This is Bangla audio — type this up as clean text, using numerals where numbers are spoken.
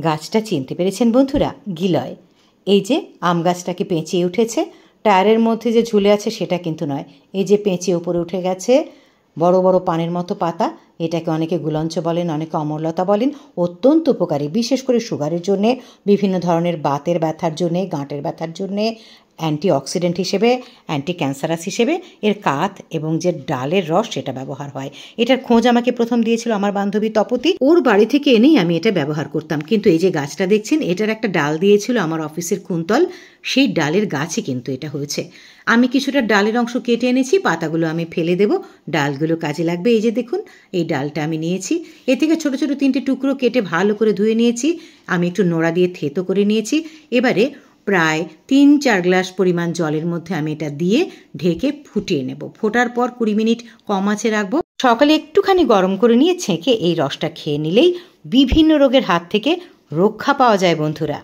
গাছটা চিনতে পেরেছেন বন্ধুরা? গিলয়। এই যে আম গাছটাকে পেঁচিয়ে উঠেছে, টায়ারের মধ্যে যে ঝুলে আছে সেটা কিন্তু নয়, এই যে পেঁচিয়ে উপরে উঠে গেছে, বড় বড় পানের মতো পাতা, এটাকে অনেকে গুলঞ্চ বলেন, অনেকে অমরলতা বলেন। অত্যন্ত উপকারী, বিশেষ করে সুগারের জন্যে, বিভিন্ন ধরনের বাতের ব্যথার জন্যে, গাঁটের ব্যথার জন্যে, অ্যান্টিঅক্সিডেন্ট হিসেবে, অ্যান্টি ক্যান্সারাস হিসেবে এর কাঠ এবং যে ডালের রস সেটা ব্যবহার হয়। এটার খোঁজ আমাকে প্রথম দিয়েছিল আমার বান্ধবী তপতি। ওর বাড়ি থেকে এনেই আমি এটা ব্যবহার করতাম। কিন্তু এই যে গাছটা দেখছেন, এটার একটা ডাল দিয়েছিল আমার অফিসের কুন্তল, সেই ডালের গাছই কিন্তু এটা হয়েছে। আমি কিছুটা ডালের অংশ কেটে এনেছি, পাতাগুলো আমি ফেলে দেব, ডালগুলো কাজে লাগবে। এই যে দেখুন, এই ডালটা আমি নিয়েছি, এ থেকে ছোট ছোট 3টে টুকরো কেটে ভালো করে ধুয়ে নিয়েছি, আমি একটু নোড়া দিয়ে থেতো করে নিয়েছি। এবারে প্রায় 3-4 গ্লাস পরিমাণ জলের মধ্যে আমি এটা দিয়ে ঢেকে ফুটিয়ে নেব। ফোটার পর 20 মিনিট কম আঁচে রাখবো। সকালে একটুখানি গরম করে নিয়ে ছেঁকে এই রসটা খেয়ে নিলেই বিভিন্ন রোগের হাত থেকে রক্ষা পাওয়া যায় বন্ধুরা।